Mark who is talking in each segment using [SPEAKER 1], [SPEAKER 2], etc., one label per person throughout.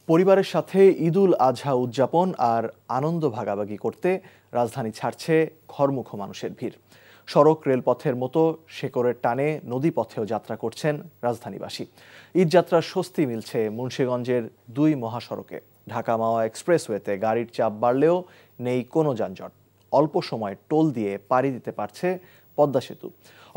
[SPEAKER 1] পরিবারের সাথে ঈদুল আজহা উদযাপন আর আনন্দ ভাগাভাগি করতে রাজধানী ছাড়ছে ঘরমুখো মানুষের ভিড়। সড়ক রেলপথের মতো শেকড়ের টানে নদীপথেও যাত্রা করছেন রাজধানীবাসী। ঈদযাত্রার স্বস্তি মিলছে মুন্সিগঞ্জের ২ মহাসড়কে। ঢাকা মাওয়া এক্সপ্রেসওয়েতে গাড়ির চাপ বাড়লেও নেই কোনো যানজট। অল্প সময় টোল দিয়ে পাড়ি দিতে পারছে পদ্মা সেতু।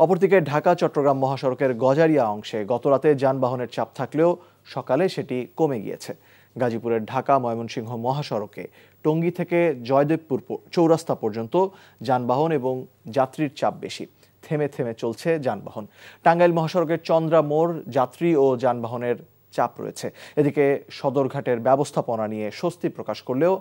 [SPEAKER 1] অপরদিকে ঢাকা চট্টগ্রাম মহাসড়কের গজারিয়া অংশে গতরাতে যানবাহনের চাপ থাকলেও সকালে সেটি কমে গিয়েছে। গাজীপুরের ঢাকা ময়মনসিংহ মহাসড়কে টঙ্গী থেকে জয়দেবপুর চৌরাস্তা পর্যন্ত যানবাহন এবং যাত্রীর চাপ বেশি। থেমে থেমে চলছে যানবাহন। টাঙ্গাইল মহাসড়কের চন্দ্রা মোড় যাত্রী ও যানবাহনের চাপ রয়েছে। এদিকে সদরঘাটের ব্যবস্থাপনা নিয়ে স্বস্তি প্রকাশ করলেও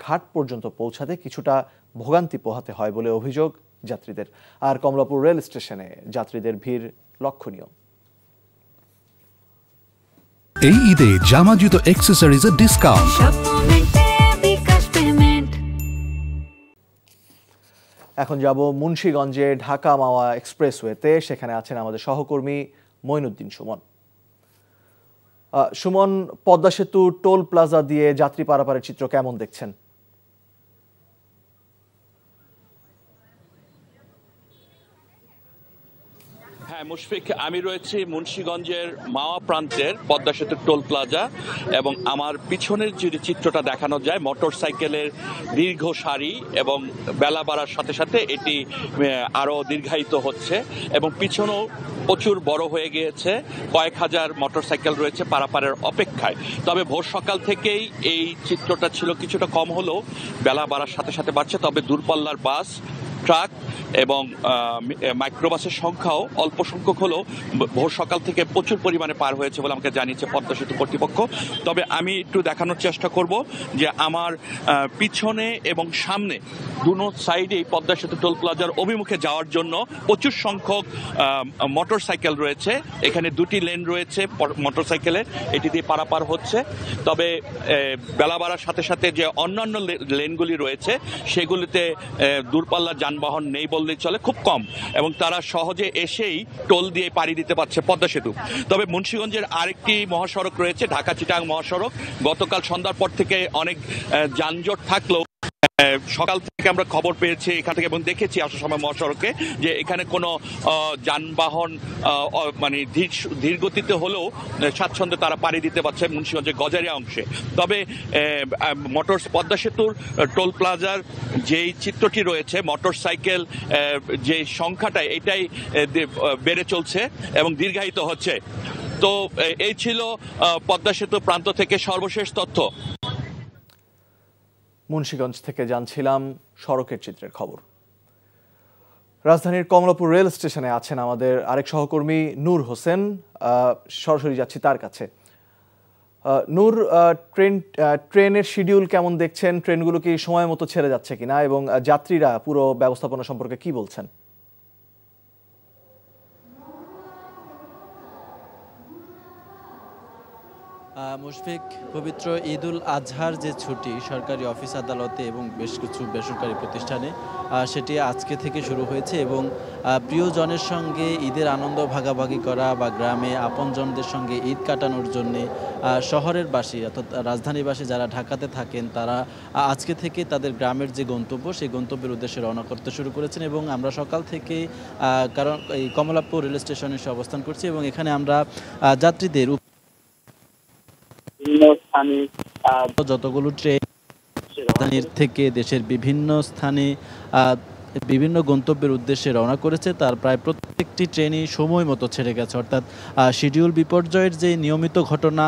[SPEAKER 1] ঘাট পর্যন্ত পৌঁছাতে কিছুটা ভোগান্তি পোহাতে হয় বলে অভিযোগ যাত্রীদের। আর কমলাপুর রেল স্টেশনে যাত্রীদের ভিড় লক্ষণীয়।
[SPEAKER 2] এই ঈদে জামা জুতো অ্যাকসেসরিজের ডিসকাউন্ট।
[SPEAKER 1] এখন যাব মুন্সিগঞ্জে ঢাকা মাওয়া এক্সপ্রেসওয়েতে। সেখানে আছেন আমাদের সহকর্মী মঈনুদ্দিন সুমন। সুমন, পদ্মা সেতু টোল প্লাজা দিয়ে যাত্রী পারাপারের চিত্র কেমন দেখছেন?
[SPEAKER 3] হ্যাঁ মুশফিক, আমি রয়েছি মুন্সিগঞ্জের মাওয়া প্রান্তের পদ্মা সেতুর টোল প্লাজা এবং আমার পিছনের যে চিত্রটা দেখানো যায় মোটরসাইকেলের দীর্ঘ সারি এবং বেলা বাড়ার সাথে সাথে এটি আরও দীর্ঘায়িত হচ্ছে এবং পিছনেও প্রচুর বড় হয়ে গিয়েছে। কয়েক হাজার মোটরসাইকেল রয়েছে পারাপারের অপেক্ষায়। তবে ভোর সকাল থেকেই এই চিত্রটা ছিল কিছুটা কম হলেও বেলা বাড়ার সাথে সাথে বাড়ছে। তবে দূরপাল্লার বাস, ট্রাক এবং মাইক্রোবাসের সংখ্যাও অল্প সংখ্যক হলেও ভোর সকাল থেকে প্রচুর পরিমাণে পার হয়েছে বলে আমাকে জানিয়েছে পদ্মা সেতু কর্তৃপক্ষ। তবে আমি একটু দেখানোর চেষ্টা করব যে আমার পিছনে এবং সামনে দুনো সাইডেই পদ্মা সেতু টোল প্লাজার অভিমুখে যাওয়ার জন্য প্রচুর সংখ্যক মোটরসাইকেল রয়েছে। এখানে 2টি লেন রয়েছে মোটরসাইকেলের, এটি দিয়ে পারাপার হচ্ছে। তবে বেলা বাড়ার সাথে সাথে যে অন্যান্য লেনগুলি রয়েছে সেগুলিতে দূরপাল্লার যানবাহন নেই বললেই চলে, খুব কম, এবং তারা সহজে এসেই টোল দিয়ে পাড়ি দিতে পারছে পদ্মা সেতু। তবে মুন্সিগঞ্জের আরেকটি মহাসড়ক রয়েছে ঢাকা চিটাং মহাসড়ক। গতকাল সন্ধ্যার পর থেকে অনেক যানজট থাকলেও সকাল থেকে আমরা খবর পেয়েছি এখান থেকে এবং দেখেছি আসার সময় মহাসড়কে যে এখানে কোনো যানবাহন মানে ধীর গতিতে হলেও স্বাচ্ছন্দ্যে তারা পাড়ি দিতে পারছে মুন্সিগঞ্জের গজারিয়া অংশে। তবে পদ্মা সেতুর টোল প্লাজার যেই চিত্রটি রয়েছে মোটরসাইকেল যে সংখ্যাটা এটাই বেড়ে চলছে এবং দীর্ঘায়িত হচ্ছে। তো এই ছিল পদ্মা সেতু প্রান্ত থেকে সর্বশেষ তথ্য।
[SPEAKER 1] মুন্সিগঞ্জ থেকে জানছিলাম সড়কের চিত্রের খবর। রাজধানীর কমলাপুর রেল স্টেশনে আছেন আমাদের আরেক সহকর্মী নূর হোসেন। সরাসরি যাচ্ছি তার কাছে। নূর, ট্রেনের শিডিউল কেমন দেখছেন? ট্রেনগুলো কি সময় মতো ছেড়ে যাচ্ছে কিনা এবং যাত্রীরা পুরো ব্যবস্থাপনা সম্পর্কে কি বলছেন?
[SPEAKER 4] মুশফিক, পবিত্র ঈদুল আজহার যে ছুটি সরকারি অফিস আদালতে এবং বেশ কিছু বেসরকারি প্রতিষ্ঠানে সেটি আজকে থেকে শুরু হয়েছে এবং প্রিয়জনের সঙ্গে ঈদের আনন্দ ভাগাভাগি করা বা গ্রামে আপনজনদের সঙ্গে ঈদ কাটানোর জন্যে শহরের বাসী অর্থাৎ রাজধানীবাসী যারা ঢাকাতে থাকেন তারা আজকে থেকে তাদের গ্রামের যে গন্তব্য সেই গন্তব্যের উদ্দেশ্যে রওনা করতে শুরু করেছেন। এবং আমরা সকাল থেকে কারণ এই কমলাপুর রেল স্টেশনে এসে অবস্থান করছি এবং এখানে আমরা যাত্রীদের যতগুলো ট্রেন রাজধানীর থেকে দেশের বিভিন্ন স্থানে বিভিন্ন গন্তব্যের উদ্দেশ্যে রওনা করেছে তার প্রায় প্রত্যেকটি ট্রেনই সময় মতো ছেড়ে গেছে। অর্থাৎ শিডিউল বিপর্যয়ের যে নিয়মিত ঘটনা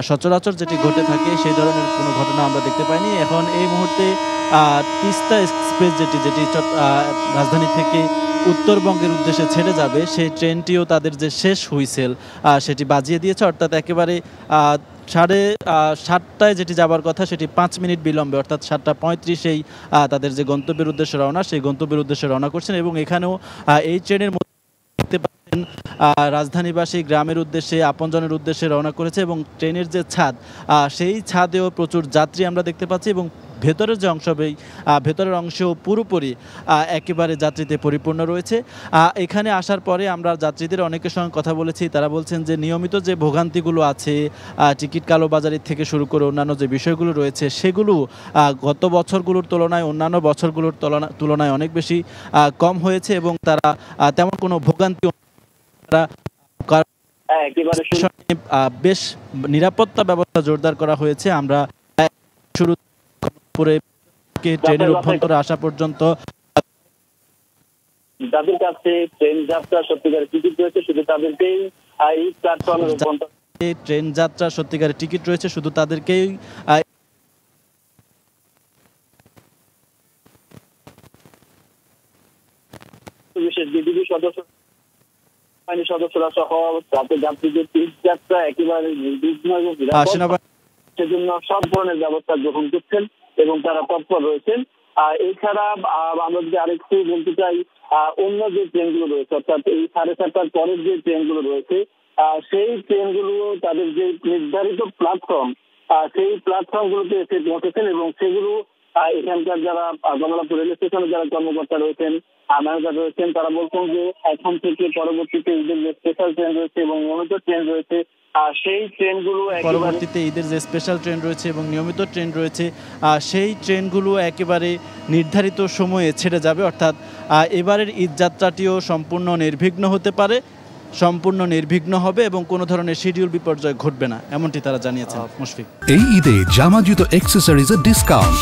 [SPEAKER 4] সচরাচর যেটি ঘটে থাকে সেই ধরনের কোনো ঘটনা আমরা দেখতে পাইনি। এখন এই মুহূর্তে তিস্তা এক্সপ্রেস যেটি রাজধানী থেকে উত্তরবঙ্গের উদ্দেশ্যে ছেড়ে যাবে সেই ট্রেনটিও তাদের যে শেষ হুইসেল সেটি বাজিয়ে দিয়েছে। অর্থাৎ একেবারে 7:30টায় যেটি যাবার কথা সেটি 5 মিনিট বিলম্বে অর্থাৎ 7:35-এই তাদের যে গন্তব্যের উদ্দেশ্যে রওনা সেই গন্তব্যের উদ্দেশ্যে রওনা করছেন। এবং এখানেও এই ট্রেনের মধ্যে দেখতে পাচ্ছেন রাজধানীবাসী গ্রামের উদ্দেশ্যে আপনজনের উদ্দেশ্যে রওনা করেছে এবং ট্রেনের যে ছাদ সেই ছাদেও প্রচুর যাত্রী আমরা দেখতে পাচ্ছি এবং ভেতরের যে অংশ ভেতরের অংশেও পুরোপুরি একেবারে যাত্রীতে পরিপূর্ণ রয়েছে। এখানে আসার পরে আমরা যাত্রীদের অনেকের সঙ্গে কথা বলেছি, তারা বলছেন যে নিয়মিত যে ভোগান্তিগুলো আছে, টিকিট কালোবাজারি থেকে শুরু করে অন্যান্য যে বিষয়গুলো রয়েছে সেগুলো গত বছরগুলোর তুলনায় অন্যান্য বছরগুলোর তুলনায় অনেক বেশি কম হয়েছে এবং তারা তেমন কোনো ভোগান্তি বেশ নিরাপত্তা ব্যবস্থা জোরদার করা হয়েছে। আমরা শুরু করে ট্রেনের অভ্যন্তরে আসা পর্যন্ত
[SPEAKER 5] যাদের কাছে ট্রেন যাত্রা সত্যিকারের টিকিট রয়েছে শুধু তাদেরকেই এই প্ল্যাটফর্মের
[SPEAKER 4] ট্রেন যাত্রা সত্যিকারের টিকিট রয়েছে শুধু তাদেরকেই
[SPEAKER 5] বিশেষ বিজিবি সদস্যরা সহ যাত্রীদের টিকিট যাত্রা একেবারে নির্বিঘ্ন এবং সেজন্য সব ধরনের ব্যবস্থা গ্রহণ করছেন এবং তারা তৎপর রয়েছেন। এছাড়া আমরা যদি আরেকটু বলতে চাই, অন্য যে ট্রেনগুলো রয়েছে অর্থাৎ এই 7:30টার পরের যে ট্রেনগুলো রয়েছে সেই ট্রেনগুলো তাদের যে নির্ধারিত প্ল্যাটফর্ম সেই প্ল্যাটফর্মগুলোতে এসে পৌঁছেছেন এবং সেগুলো এখানকার যারা কমলাপুর রেল স্টেশনে যারা কর্মকর্তা রয়েছেন ম্যানেজার রয়েছেন তারা বলছেন যে এখন থেকে পরবর্তীতে ঈদের যে স্পেশাল ট্রেন রয়েছে এবং নিয়মিত ট্রেন রয়েছে সেই ট্রেনগুলো
[SPEAKER 4] পরবর্তীতে ঈদের যে স্পেশাল ট্রেন রয়েছে এবং নিয়মিত ট্রেন রয়েছে সেই ট্রেনগুলো একেবারে নির্ধারিত সময়ে ছেড়ে যাবে, অর্থাৎ এবারের ঈদ যাত্রাটিও সম্পূর্ণ নির্বিঘ্ন হতে পারে, সম্পূর্ণ নির্বিঘ্ন হবে এবং কোনো ধরনের শিডিউল বিপর্যয় ঘটবে না, এমনটি তারা জানিয়েছেন। মুশফিক,
[SPEAKER 2] এই ঈদে জামা জুতো অ্যাক্সেসরিজের ডিসকাউন্ট